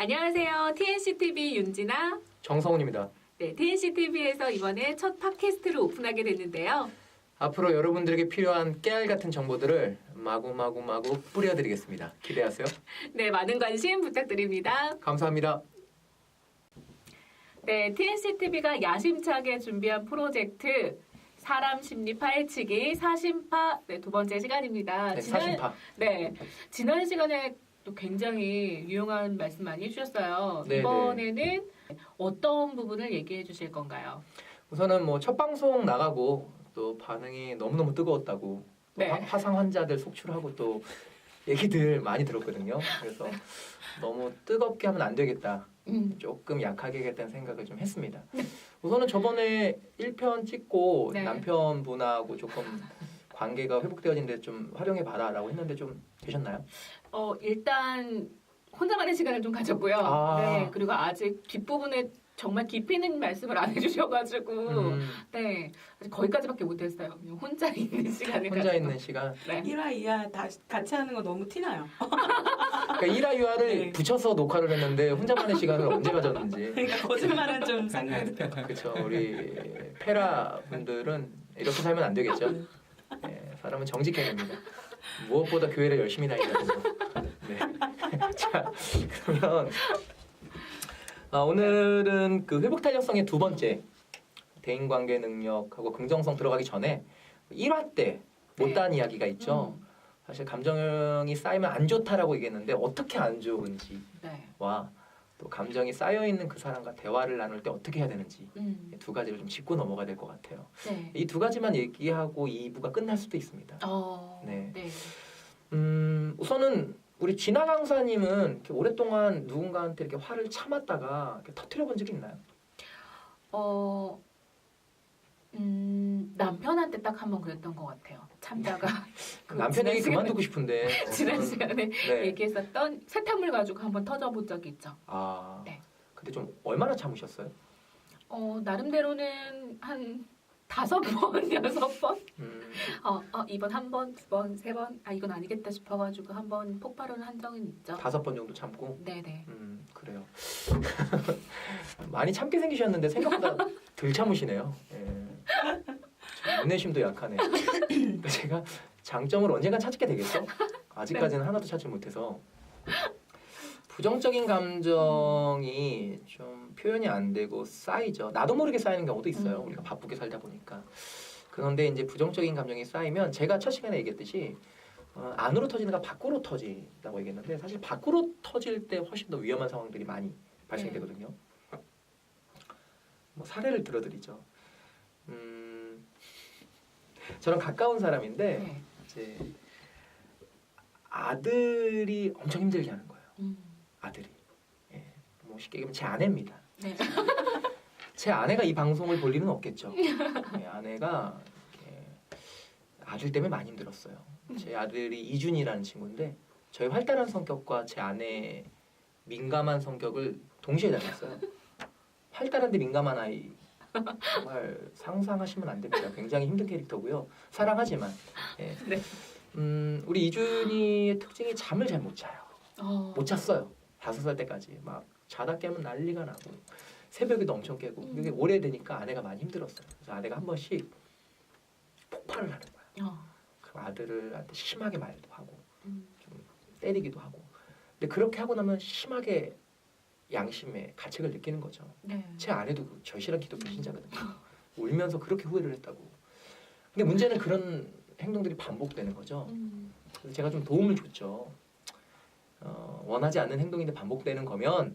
안녕하세요. TNCTV 윤진아. 정성훈입니다. 네, TNCTV에서 이번에 첫 팟캐스트를 오픈하게 됐는데요. 앞으로 여러분들에게 필요한 깨알 같은 정보들을 마구마구 뿌려드리겠습니다. 기대하세요. 네, 많은 관심 부탁드립니다. 감사합니다. 네, TNCTV가 야심차게 준비한 프로젝트 사람 심리 파헤치기 사심파 두 번째 시간입니다. 네, 사심파. 네, 지난 시간에 또 굉장히 유용한 말씀 많이 해주셨어요. 네, 이번에는 어떤 부분을 얘기해 주실 건가요? 우선은 뭐 첫 방송 나가고 또 반응이 너무너무 뜨거웠다고 네. 화상 환자들 속출하고 또 얘기들 많이 들었거든요. 그래서 너무 뜨겁게 하면 안 되겠다. 조금 약하게 하겠다는 생각을 좀 했습니다. 우선은 저번에 1편 찍고 네. 남편분하고 조금 관계가 회복되어진데 좀 활용해 봐라라고 했는데 좀 되셨나요? 일단 혼자만의 시간을 좀 가졌고요. 아. 네, 그리고 아직 뒷부분에 정말 깊이 있는 말씀을 안 해주셔가지고 네, 아직 거기까지밖에 못했어요. 그냥 혼자 있는 시간을 혼자 가지고. 있는 시간. 네. 1화, 2화 다 같이 하는 거 너무 티나요. 그러니까 1화, 2화를 네. 붙여서 녹화를 했는데 혼자만의 시간을 언제 가졌는지. 그러니까 거짓말은 좀 상상이 돼요. 그렇죠. 우리 페라 분들은 이렇게 살면 안 되겠죠. 네, 사람은 정직해야 됩니다. 무엇보다 교회를 열심히 다니는 거. 네. 자, 그러면 오늘은 그 회복 탄력성의 두 번째 대인관계 능력하고 긍정성 들어가기 전에 1화 때 못다한 이야기가 있죠. 사실 감정이 쌓이면 안 좋다라고 얘기했는데 어떻게 안 좋은지와 네. 또 감정이 쌓여 있는 그 사람과 대화를 나눌 때 어떻게 해야 되는지 두 가지를 좀 짚고 넘어가야 될 것 같아요. 네. 이 두 가지만 얘기하고 2부가 끝날 수도 있습니다. 네. 네. 우선은 우리 진아 강사님은 이렇게 오랫동안 누군가한테 이렇게 화를 참았다가 이렇게 터뜨려 본 적이 있나요? 남편한테 딱 한 번 그랬던 것 같아요. 참다가 남편 얘기 그만두고 싶은데. 지난 시간에 네. 얘기했었던 세탁물 가지고 한번 터져본 적이 있죠. 아, 네. 근데 좀 얼마나 참으셨어요? 나름대로는 한 5번, 6번? 이번 한 번, 두 번, 세 번, 이건 아니겠다 싶어가지고 한 번 폭발을 한 적은 있죠. 5번 정도 참고. 네네. 그래요. 많이 참게 생기셨는데 생각보다 덜 참으시네요. 예. 인내심도 약하네요. 제가 장점을 언젠간 찾게 되겠죠? 아직까지는 하나도 찾지 못해서. 부정적인 감정이 좀 표현이 안 되고 쌓이죠. 나도 모르게 쌓이는 경우도 있어요. 우리가 바쁘게 살다 보니까. 그런데 이제 부정적인 감정이 쌓이면 제가 첫 시간에 얘기했듯이 안으로 터지는가 밖으로 터진다고 얘기했는데 사실 밖으로 터질 때 훨씬 더 위험한 상황들이 많이 발생되거든요. 뭐 사례를 들어드리죠. 저랑 가까운 사람인데 네. 이제 아들이 엄청 힘들게 하는 거예요. 아들이. 예. 뭐 쉽게 얘기하면 제 아내입니다. 네. 제 아내가 이 방송을 볼 리는 없겠죠. 예, 아내가 이렇게 아들 때문에 많이 힘들었어요. 제 아들이 이준이라는 친구인데 저의 활달한 성격과 제 아내의 민감한 성격을 동시에 닮았어요. 활달한데 민감한 아이. 정말 상상하시면 안 됩니다. 굉장히 힘든 캐릭터고요. 사랑하지만. 예. 네. 우리 이준이의 특징이 잠을 잘 못 자요. 못 잤어요. 5살 때까지 막 자다 깨면 난리가 나고 새벽에도 엄청 깨고 이게 오래되니까 아내가 많이 힘들었어요. 그래서 아내가 한 번씩 폭발을 하는 거야. 그럼 아들한테 심하게 말도 하고 좀 때리기도 하고. 근데 그렇게 하고 나면 심하게 양심의 가책을 느끼는 거죠. 네. 제 아내도 그 절실한 기독교 신자거든요. 울면서 그렇게 후회를 했다고. 근데 문제는 그런 행동들이 반복되는 거죠. 그래서 제가 좀 도움을 줬죠. 원하지 않는 행동인데 반복되는 거면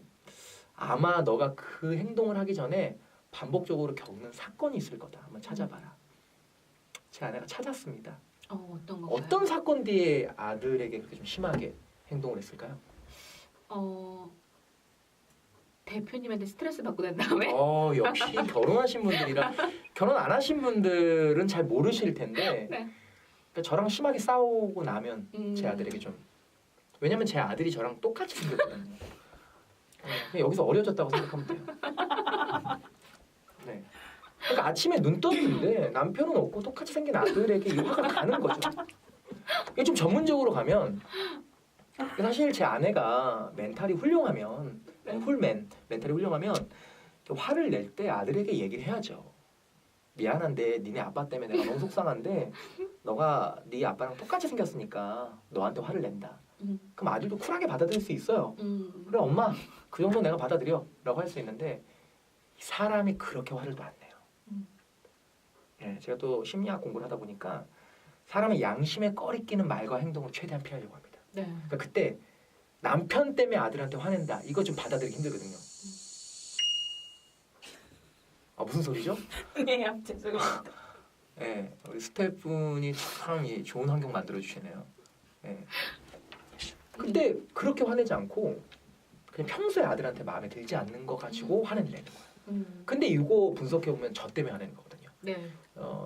아마 너가 그 행동을 하기 전에 반복적으로 겪는 사건이 있을 거다. 한번 찾아봐라. 제 아내가 찾았습니다. 어떤 건가요? 어떤 사건 뒤에 아들에게 그렇게 좀 심하게 행동을 했을까요? 대표님한테 스트레스 받고 난 다음에 역시 결혼하신 분들이라 결혼 안 하신 분들은 잘 모르실 텐데 네. 그러니까 저랑 심하게 싸우고 나면 제 아들에게 좀 왜냐면 제 아들이 저랑 똑같이 생겼거든요. 그냥 여기서 어려졌다고 생각하면 돼요. 네. 그러니까 아침에 눈 떴는데 남편은 없고 똑같이 생긴 아들에게 이 화가 가는 거죠. 이게 좀 전문적으로 가면 사실 제 아내가 멘탈이 훌륭하면 네. 멘탈이 훌륭하면 화를 낼 때 아들에게 얘기를 해야죠. 미안한데 니네 아빠 때문에 내가 너무 속상한데 너가 네 아빠랑 똑같이 생겼으니까 너한테 화를 낸다. 그럼 아들도 쿨하게 받아들일 수 있어요. 그래 엄마 그 정도 내가 받아들여 라고 할 수 있는데 사람이 그렇게 화를 또 안 내요. 예, 제가 또 심리학 공부를 하다 보니까 사람은 양심에 꺼리끼는 말과 행동을 최대한 피하려고 합니다. 네. 그러니까 그때 남편 때문에 아들한테 화낸다. 이거 좀 받아들이기 힘들거든요. 아 무슨 소리죠? 네, 죄송합니다. 예, 우리 스태프분이 참 좋은 환경 만들어 주시네요. 예. 근데 그렇게 화내지 않고 그냥 평소에 아들한테 마음에 들지 않는 거 가지고 화내는 거예요. 근데 이거 분석해 보면 저 때문에 화내는 거거든요. 네.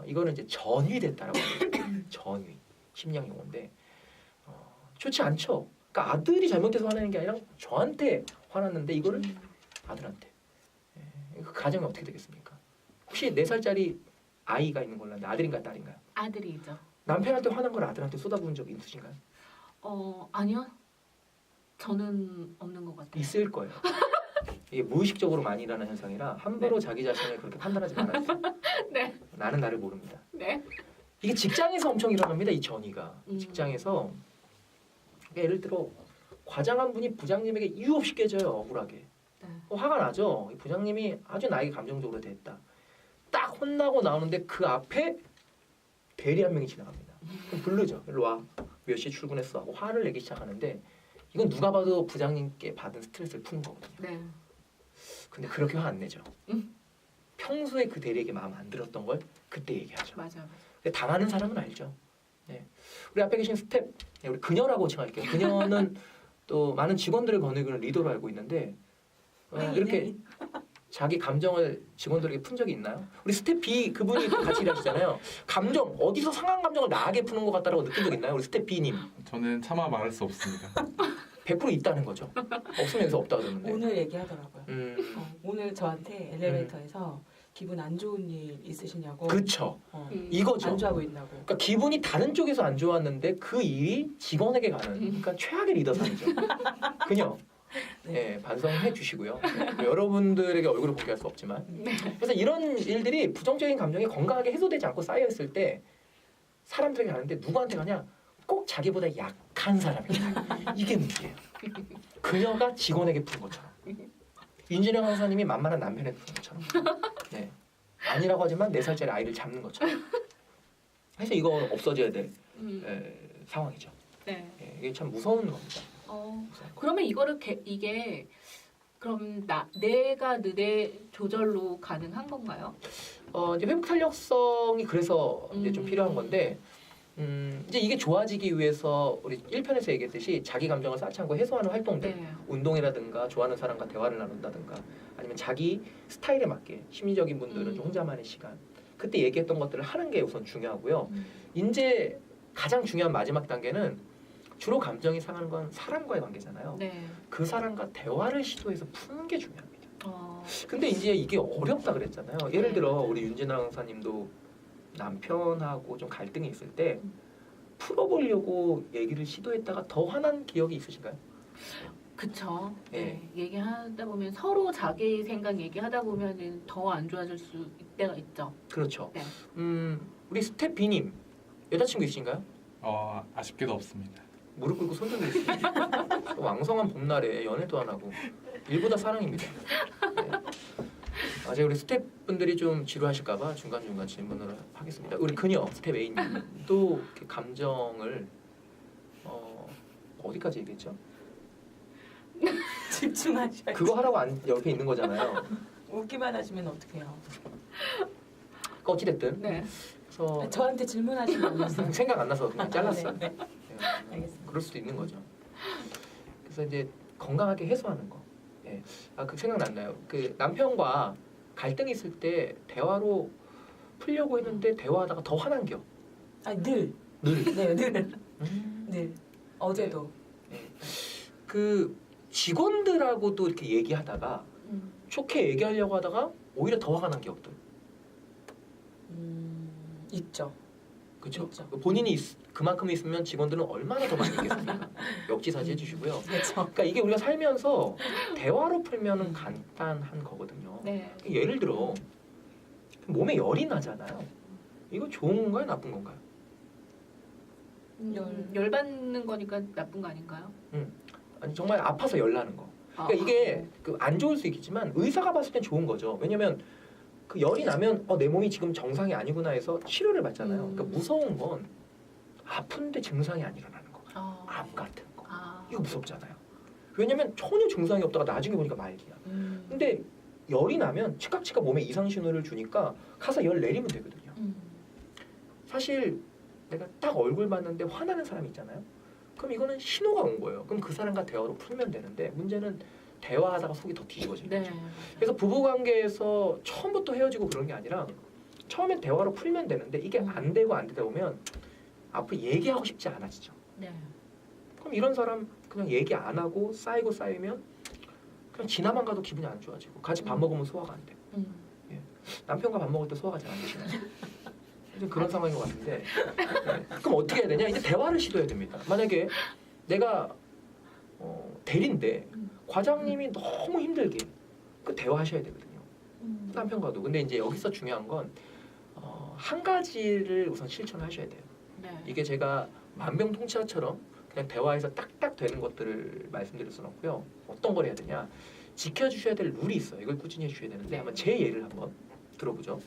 이거는 이제 전위됐다라고 합니다. 전위 심리학 용어인데 좋지 않죠. 그러니까 아들이 잘못해서 화내는 게 아니라 저한테 화났는데 이거를 아들한테. 예, 그 가정이 어떻게 되겠습니까? 혹시 4살짜리 아이가 있는 걸로 아는데 아들인가요, 딸인가요? 아들이죠. 남편한테 화난 걸 아들한테 쏟아부은 적이 있으신가요? 아니요. 저는 없는 것 같아요. 있을 거예요. 이게 무의식적으로 많이 일어나는 현상이라 함부로 네. 자기 자신을 그렇게 판단하지 말아주세요. 네. 나는 나를 모릅니다. 네. 이게 직장에서 엄청 일어납니다. 이 전이가 직장에서 그러니까 예를 들어 과장 한 분이 부장님에게 이유 없이 깨져요. 억울하게. 네. 화가 나죠. 이 부장님이 아주 나에게 감정적으로 대했다. 딱 혼나고 나오는데 그 앞에 대리 한 명이 지나갑니다. 그럼 부르죠. 일로 와. 몇 시에 출근했어 하고 화를 내기 시작하는데 이건 누가 봐도 부장님께 받은 스트레스를 푸는 거거든요. 네. 근데 그렇게 화 안 내죠. 평소에 그 대리에게 마음 안 들었던 걸 그때 얘기하죠. 맞아. 근데 당하는 사람은 알죠. 네. 우리 앞에 계신 스텝, 네, 우리 그녀라고 칭할게요. 그녀는 또 많은 직원들을 거느리는 리더로 알고 있는데 이렇게 자기 감정을 직원들에게 푼 적이 있나요? 우리 스텝 B 그분이 같이 일하시잖아요. 감정 어디서 상한 감정을 나하게 푸는 것 같다라고 느낀 적 있나요? 우리 스텝 B님 저는 차마 말할 수 없습니다. 100% 있다는 거죠. 없으면 여기서 없다고 그러는데. 오늘 얘기하더라고요. 오늘 저한테 엘리베이터에서 기분 안 좋은 일 있으시냐고. 그쵸. 이거죠. 안 좋아하고 있다고. 그러니까 기분이 다른 쪽에서 안 좋았는데 그 일이 직원에게 가는 그러니까 최악의 리더상이죠. 그녀. 네, 반성해 주시고요. 네, 여러분들에게 얼굴을 공개할 수 없지만 그래서 이런 일들이 부정적인 감정이 건강하게 해소되지 않고 쌓여 있을 때 사람들에게 가는데 누구한테 가냐? 꼭 자기보다 약한 사람이다. 이게 문제예요. 그녀가 직원에게 푼 것처럼 윤진영 강사님이 만만한 남편에게 푼 것처럼 네. 아니라고 하지만 4살짜리 아이를 잡는 것처럼 그래서 이거 없어져야 될 상황이죠. 네. 예, 이게 참 무서운 겁니다. 그러면 이게 그럼 내가 뇌 조절로 가능한 건가요? 이제 회복 탄력성이 그래서 이제 좀 필요한 건데 이제 이게 좋아지기 위해서 우리 1편에서 얘기했듯이 자기 감정을 쌓지 않고 해소하는 활동들 네. 운동이라든가 좋아하는 사람과 대화를 나눈다든가 아니면 자기 스타일에 맞게 심리적인 분들은 좀 혼자만의 시간 그때 얘기했던 것들을 하는 게 우선 중요하고요. 이제 가장 중요한 마지막 단계는 주로 감정이 상하는 건 사람과의 관계잖아요. 네. 그 사람과 대화를 시도해서 푸는 게 중요합니다. 근데 이제 이게 어렵다 그랬잖아요. 예를 들어 우리 윤진아 강사님도 남편하고 좀 갈등이 있을 때 풀어보려고 얘기를 시도했다가 더 화난 기억이 있으신가요? 그쵸. 네. 네. 얘기하다 보면 서로 자기 생각 얘기하다 보면은 더 안 좋아질 수 때가 있죠. 그렇죠. 네. 우리 스텝 B님 여자친구 있으신가요? 아쉽게도 없습니다. 무릎 꿇고 손 들고 있습니다. 왕성한 봄날에 연애도 안 하고 일보다 사랑입니다. 네. 제가 우리 스텝분들이 좀 지루하실까봐 중간중간 질문을 하겠습니다. 우리 그녀 스텝 A님도 이렇게 감정을 어디까지 얘기했죠? 집중하셔야지. 그거 하라고 옆에 있는 거잖아요. 웃기만 하시면 어떡해요. 그러니까 어찌됐든 네. 그래서 저한테 질문하시면 안 됐어요. 생각 안 나서 그냥 잘랐어요. 네. 네. 알겠습니다. 그럴 수도 있는 거죠. 그래서 이제 건강하게 해소하는 거. 예. 그 생각났나요? 그 남편과 갈등이 있을 때 대화로 풀려고 했는데 대화하다가 더 화난 겨. 늘. 네, 늘. 늘. 어제도. 네. 그 직원들하고도 이렇게 얘기하다가 좋게 얘기하려고 하다가 오히려 더 화가 난 기억들. 있죠. 그렇죠. 그렇죠. 본인이 그만큼 있으면 직원들은 얼마나 더 많이 있겠습니까? 역지사지 해주시고요. 그렇죠. 그러니까 이게 우리가 살면서 대화로 풀면은 간단한 거거든요. 네. 예를 들어 몸에 열이 나잖아요. 이거 좋은 건가요, 나쁜 건가요? 열받는 거니까 나쁜 거 아닌가요? 아니 정말 아파서 열 나는 거. 그러니까 이게 안 좋을 수 있겠지만 의사가 봤을 땐 좋은 거죠. 왜냐면 그 열이 나면 내 몸이 지금 정상이 아니구나 해서 치료를 받잖아요. 그러니까 무서운 건 아픈데 증상이 안 일어나는 거. 암 같은 거. 이거 무섭잖아요. 왜냐면 전혀 증상이 없다가 나중에 보니까 말기야. 근데 열이 나면 즉각 몸에 이상 신호를 주니까 가서 열 내리면 되거든요. 사실 내가 딱 얼굴 봤는데 화나는 사람 있잖아요. 그럼 이거는 신호가 온 거예요. 그럼 그 사람과 대화로 풀면 되는데 문제는 대화하다가 속이 더 뒤집어지는 거죠. 그래서 부부관계에서 처음부터 헤어지고 그런 게 아니라 처음엔 대화로 풀면 되는데 이게 안 되고 안 되다 보면 앞으로 얘기하고 싶지 않아지죠. 네. 그럼 이런 사람 그냥 얘기 안 하고 쌓이면 그냥 지나만 가도 기분이 안 좋아지고 같이 밥 먹으면 소화가 안 되고 남편과 밥 먹을 때 소화가 잘 안 되시나요? 좀 그런 상황인 것 같은데 그럼 어떻게 해야 되냐? 이제 대화를 시도해야 됩니다. 만약에 내가 대리인데 과장님이 너무 힘들게 그 대화하셔야 되거든요. 남편과도. 근데 이제 여기서 중요한 건 한 가지를 우선 실천을 하셔야 돼요. 네. 이게 제가 만병통치약처럼 그냥 대화에서 딱딱 되는 것들을 말씀드릴 수는 없고요. 어떤 걸 해야 되냐? 지켜주셔야 될 룰이 있어요. 이걸 꾸준히 해주셔야 되는데 한번 제 예를 한번 들어보죠.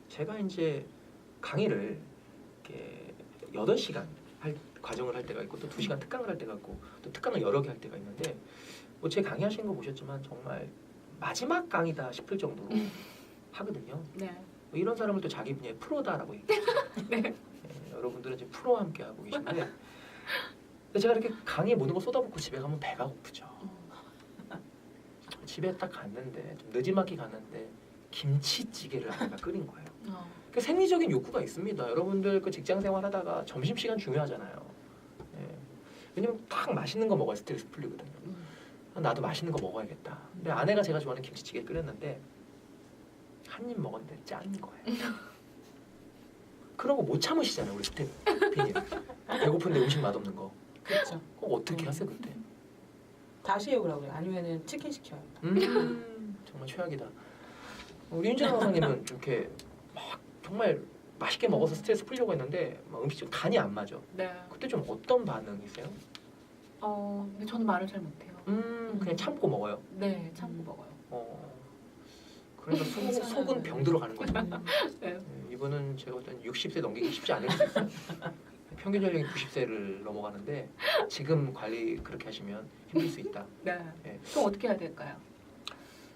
제가 이제 강의를 이렇게 8시간 과정을 할 때가 있고 또 2시간 특강을 할 때가 있고 또 특강을 여러 개 할 때가 있는데 뭐 제 강의하시는 거 보셨지만 정말 마지막 강의다 싶을 정도로 하거든요. 네. 뭐 이런 사람을 또 자기 분야의 프로다라고 얘기해요. 네. 여러분들은 지금 프로와 함께 하고 계신데 근데 제가 이렇게 강의에 모든 걸 쏟아붓고 집에 가면 배가 고프죠. 집에 딱 갔는데 좀 늦지막히 갔는데 김치찌개를 아내가 끓인 거예요. 그 생리적인 욕구가 있습니다. 여러분들 그 직장 생활하다가 점심시간 중요하잖아요. 왜냐면 딱 맛있는 거 먹어야 스트레스 풀리거든요. 나도 맛있는 거 먹어야겠다. 근데 아내가 제가 좋아하는 김치찌개 끓였는데 한 입 먹었는데 짠 거예요. 그런 거 못 참으시잖아요, 우리 스태프분이. 배고픈데 음식 맛없는 거. 그렇죠. 그거 어떻게 하세요 그때? 다시 해오라고요. 아니면은 치킨 시켜요. 정말 최악이다. 우리 윤진 선생님은 이렇게 막 정말 맛있게 먹어서 스트레스 풀려고 했는데 막 음식 간이 안 맞아. 네. 그때 좀 어떤 반응이세요? 근데 저는 말을 잘 못해요. 그냥 참고 먹어요. 네, 참고 먹어요. 그러니까 속은 병 들어가는 거죠. 네. 이분은 제가 볼 때는 60세 넘기기 쉽지 않을 수 있어요. 평균 연령이 90세를 넘어가는데 지금 관리 그렇게 하시면 힘들 수 있다. 네. 네. 그럼 어떻게 해야 될까요?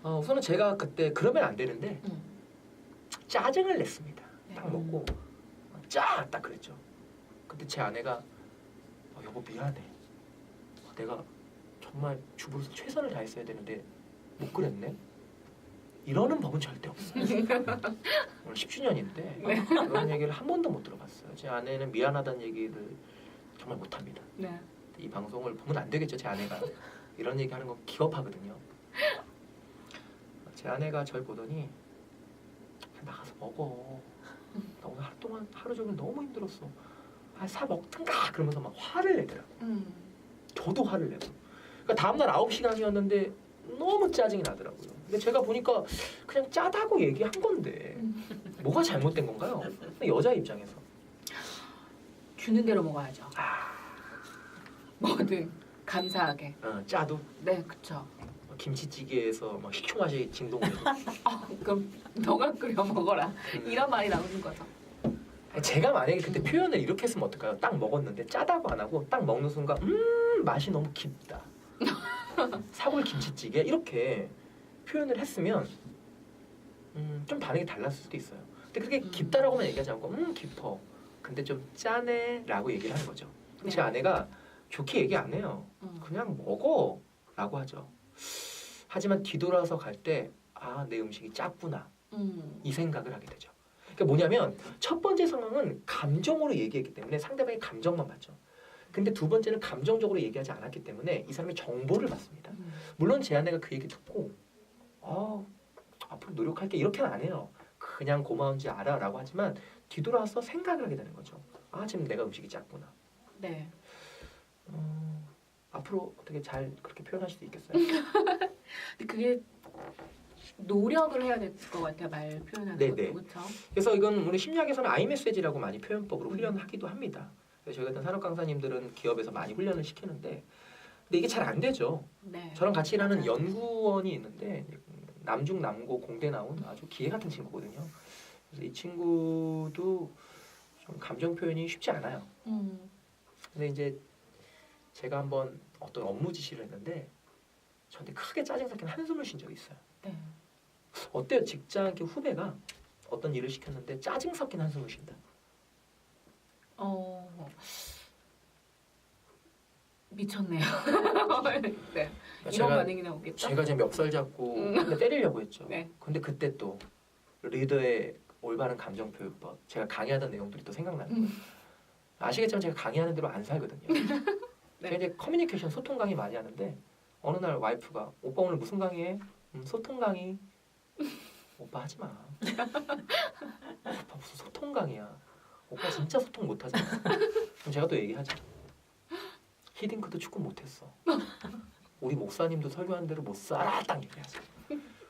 우선은 제가 그때 그러면 안 되는데 짜증을 냈습니다. 딱 먹고 딱 그랬죠. 근데 제 아내가 여보 미안해. 내가 정말 주부로서 최선을 다했어야 되는데 못 그랬네. 이러는 법은 절대 없어요. 오늘 10주년인데 그런 얘기를 한 번도 못 들어봤어요. 제 아내는 미안하다는 얘기를 정말 못합니다. 네. 이 방송을 보면 안 되겠죠, 제 아내가. 이런 얘기하는 거 기겁하거든요. 제 아내가 절 보더니 나가서 먹어. 나 오늘 하루 동안 하루 종일 너무 힘들었어. 사 먹든가 그러면서 막 화를 내더라고요. 저도 화를 내고. 그러니까 다음날 9시간이었는데 너무 짜증이 나더라고요. 근데 제가 보니까 그냥 짜다고 얘기한 건데 뭐가 잘못된 건가요? 여자 입장에서 주는 대로 먹어야죠. 뭐든 감사하게. 짜도 네, 그쵸. 김치찌개에서 막 식초 맛이 진동해서 그럼 너가 끓여 먹어라. 이런 말이 나오는 거죠. 제가 만약에 그때 표현을 이렇게 했으면 어떨까요? 딱 먹었는데 짜다고 안 하고 딱 먹는 순간 맛이 너무 깊다. 사골 김치찌개 이렇게 표현을 했으면 좀 반응이 달랐을 수도 있어요. 근데 그렇게 깊다라고만 얘기하지 않고 깊어. 근데 좀 짜네 라고 얘기를 하는 거죠. 그럼 제 아내가 좋게 얘기 안 해요. 그냥 먹어 라고 하죠. 하지만 뒤돌아서 갈 때 내 음식이 짰구나 이 생각을 하게 되죠. 그러니까 뭐냐면 첫 번째 상황은 감정으로 얘기했기 때문에 상대방의 감정만 받죠. 근데 두 번째는 감정적으로 얘기하지 않았기 때문에 이 사람이 정보를 받습니다. 물론 제 아내가 그 얘기 듣고 앞으로 노력할게 이렇게는 안 해요. 그냥 고마운지 알아 라고 하지만 뒤돌아서 생각을 하게 되는 거죠. 아 지금 내가 음식이 작구나. 네. 앞으로 어떻게 잘 그렇게 표현할 수도 있겠어요? 근데 그게 노력을 해야 될 것 같아요. 말 표현하는 네네. 것도 그렇죠. 그래서 이건 우리 심리학에서는 아이메시지라고 많이 표현법으로 훈련하기도 합니다. 그래서 저희 같은 산업 강사님들은 기업에서 많이 훈련을 시키는데 근데 이게 잘 안 되죠. 네. 저랑 같이 일하는 연구원이 있는데 남중 남고 공대 나온 아주 기계 같은 친구거든요. 그래서 이 친구도 좀 감정 표현이 쉽지 않아요. 근데 이제 제가 한번 어떤 업무 지시를 했는데 저한테 크게 짜증 섞인 한숨을 쉰 적이 있어요. 네. 어때요? 직장 후배가 어떤 일을 시켰는데 짜증 섞인 한숨을 쉰다. 미쳤네요. 네. 이런 제가 반응이 나오겠죠? 제가 제 멱살 잡고 근데 때리려고 했죠. 네. 근데 그때 또 리더의 올바른 감정 표현법 제가 강의하던 내용들이 또 생각나는 거예요. 아시겠지만 제가 강의하는 대로 안 살거든요. 네. 제가 이제 커뮤니케이션 소통 강의 많이 하는데 어느 날 와이프가 오빠 오늘 무슨 강의해? 소통 강의. 오빠 하지 마. 오빠 무슨 소통 강의야. 오빠 진짜 소통 못하잖아. 그럼 제가 또 얘기하죠. 히딩크도 축구 못했어. 우리 목사님도 설교한 대로 못 살아. 딱 얘기하죠.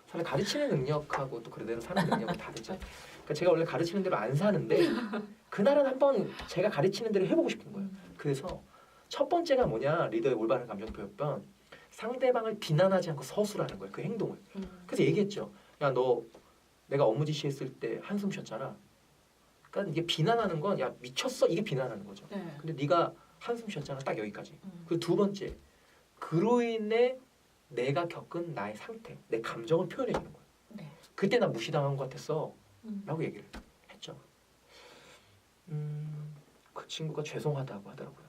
사실 가르치는 능력하고 또 그대로 사는 능력은 다르죠. 그러니까 제가 원래 가르치는 대로 안 사는데 그날은 한번 제가 가르치는 대로 해보고 싶은 거예요. 그래서 첫 번째가 뭐냐? 리더의 올바른 감정 표현법. 상대방을 비난하지 않고 서술하는 거예요. 그 행동을. 그래서 얘기했죠. 야, 너 내가 업무 지시했을 때 한숨 쉬었잖아. 그러니까 이게 비난하는 건 야 미쳤어 이게 비난하는 거죠. 네. 근데 네가 한숨 쉬었잖아. 딱 여기까지. 그리고 두 번째, 그로 인해 내가 겪은 나의 상태, 내 감정을 표현해 주는 거예요. 네. 그때 나 무시당한 것 같았어. 라고 얘기를 했죠. 그 친구가 죄송하다고 하더라고요.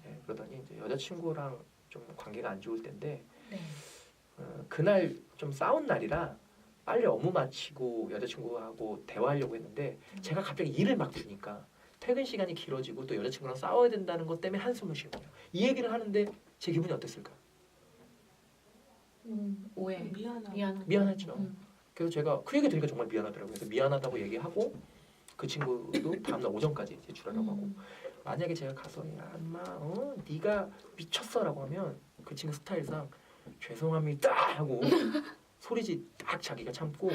네, 그러더니 이제 여자친구랑 좀 관계가 안 좋을 때인데 네. 그날 좀 싸운 날이라 빨리 업무 마치고 여자친구하고 대화하려고 했는데 제가 갑자기 일을 막 주니까 퇴근 시간이 길어지고 또 여자친구랑 싸워야 된다는 것 때문에 한숨을 쉬는 거예요. 이 얘기를 하는데 제 기분이 어땠을까요? 오해. 미안하죠. 그래서 제가 그 얘기 들으니까 정말 미안하더라고요. 그래서 미안하다고 얘기하고 그 친구도 다음날 오전까지 제출하라고 하고 만약에 제가 가서 야 인마 네가 미쳤어라고 하면 그 친구 스타일상 죄송합니다 하고 소리지 딱 자기가 참고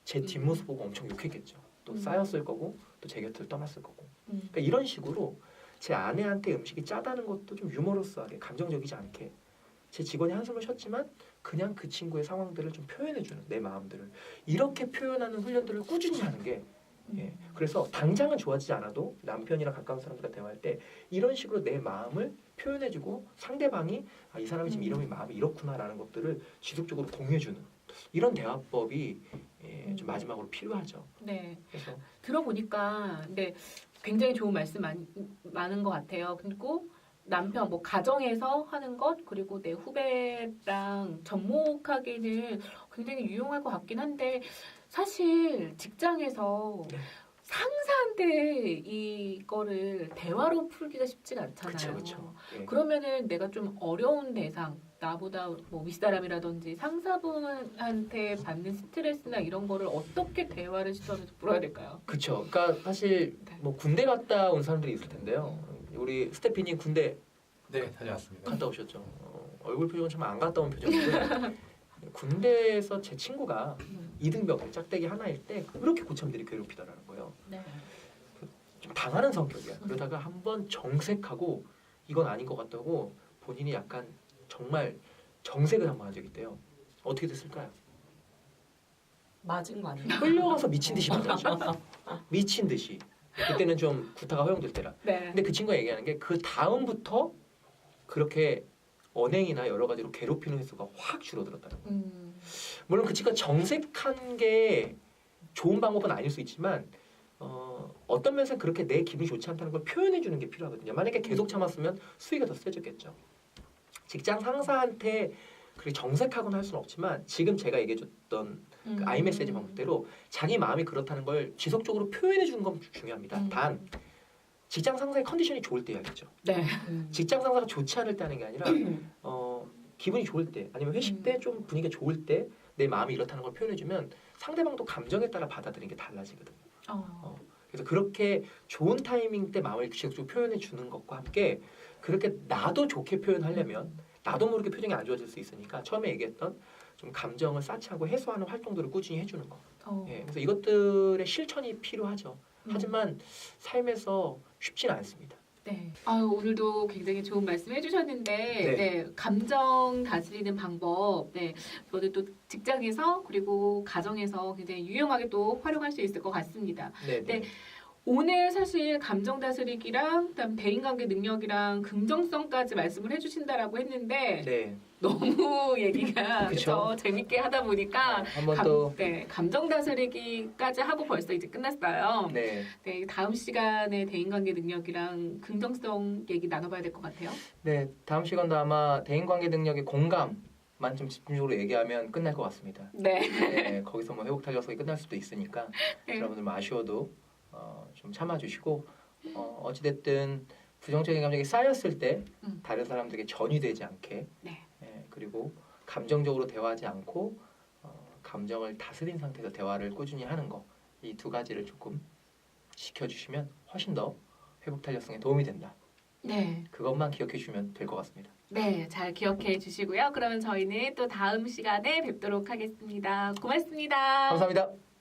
제 뒷모습 보고 엄청 욕했겠죠. 또 쌓였을 거고 또 제 곁을 떠났을 거고. 그러니까 이런 식으로 제 아내한테 음식이 짜다는 것도 좀 유머러스하게 감정적이지 않게 제 직원이 한숨을 쉬었지만 그냥 그 친구의 상황들을 좀 표현해주는 내 마음들을 이렇게 표현하는 훈련들을 꾸준히 하는 게 예. 그래서 당장은 좋아지지 않아도 남편이랑 가까운 사람들과 대화할 때 이런 식으로 내 마음을 표현해주고 상대방이 아, 이 사람이 지금 이런 마음이 이렇구나라는 것들을 지속적으로 공유해주는 이런 대화법이 예, 좀 마지막으로 필요하죠. 네. 그래서 들어보니까 근데 굉장히 좋은 말씀 많은 것 같아요. 그리고 남편 뭐 가정에서 하는 것 그리고 내 후배랑 접목하기는 굉장히 유용할 것 같긴 한데 사실 직장에서 네. 상사한테 이거를 대화로 풀기가 쉽지가 않잖아요. 그렇죠. 예. 그러면은 내가 좀 어려운 대상 나보다 뭐 윗사람이라든지 상사분한테 받는 스트레스나 이런 거를 어떻게 대화를 시도하면서 풀어야 될까요? 그렇죠. 그러니까 사실 네. 뭐 군대 갔다 온 사람들이 있을 텐데요. 우리 스테피님 군대 네, 다녀왔습니다. 갔다 오셨죠. 얼굴 표정은 참 안 갔다 온 표정인데 군대에서 제 친구가 이등병 짝대기 하나일 때 그렇게 고참들이 괴롭히더라는 거예요. 네. 좀 당하는 성격이야. 그러다가 한번 정색하고 이건 아닌 것 같다고 본인이 약간 정말 정색을 한번 한 적이 있대요. 어떻게 됐을까요? 맞은 거 아니에요? 끌려가서 미친 듯이 맞았죠. 미친 듯이. 그때는 좀 구타가 허용될 때라. 네. 근데 그 친구가 얘기하는 게 그 다음부터 그렇게 언행이나 여러 가지로 괴롭히는 횟수가 확 줄어들었다는 거예요. 물론 그 친구가 정색한 게 좋은 방법은 아닐 수 있지만 어떤 면에서 그렇게 내 기분이 좋지 않다는 걸 표현해 주는 게 필요하거든요. 만약에 계속 참았으면 수위가 더 세졌겠죠. 직장 상사한테 그렇게 정색하거나 할 수는 없지만 지금 제가 얘기해줬던 그 아이메시지 방법대로 자기 마음이 그렇다는 걸 지속적으로 표현해 주는 건 중요합니다. 단 직장 상사의 컨디션이 좋을 때 해야겠죠. 네. 직장 상사가 좋지 않을 때 하는 게 아니라 기분이 좋을 때 아니면 회식 때 좀 분위기가 좋을 때 내 마음이 이렇다는 걸 표현해주면 상대방도 감정에 따라 받아들이는 게 달라지거든요. 그래서 그렇게 좋은 타이밍 때 마음을 지속적으로 표현해 주는 것과 함께 그렇게 나도 좋게 표현하려면 나도 모르게 표정이 안 좋아질 수 있으니까 처음에 얘기했던 좀 감정을 쌓지하고 해소하는 활동들을 꾸준히 해주는 거. 예, 그래서 이것들의 실천이 필요하죠. 하지만 삶에서 쉽진 않습니다. 네. 아유, 오늘도 굉장히 좋은 말씀 해주셨는데, 네. 네. 감정 다스리는 방법, 네. 저는 또 직장에서 그리고 가정에서 굉장히 유용하게 또 활용할 수 있을 것 같습니다. 네, 네. 오늘 사실 감정 다스리기랑 그다음 대인관계 능력이랑 긍정성까지 말씀을 해주신다라고 했는데 네. 너무 얘기가 그쵸? 그쵸? 재밌게 하다 보니까 한번 또 네, 감정 다스리기까지 하고 벌써 이제 끝났어요. 네. 네, 다음 시간에 대인관계 능력이랑 긍정성 얘기 나눠봐야 될 것 같아요. 네, 다음 시간도 아마 대인관계 능력의 공감만 좀 집중적으로 얘기하면 끝날 것 같습니다. 네. 네, 거기서 뭐 회복 탄력성이 끝날 수도 있으니까 네. 여러분들 뭐 아쉬워도 좀 참아주시고 어찌됐든 부정적인 감정이 쌓였을 때 다른 사람들에게 전이되지 않게 네. 그리고 감정적으로 대화하지 않고 감정을 다스린 상태에서 대화를 꾸준히 하는 거 이 두 가지를 조금 지켜주시면 훨씬 더 회복 탄력성에 도움이 된다. 네. 그것만 기억해 주시면 될 것 같습니다. 네, 잘 기억해 주시고요. 그러면 저희는 또 다음 시간에 뵙도록 하겠습니다. 고맙습니다. 감사합니다.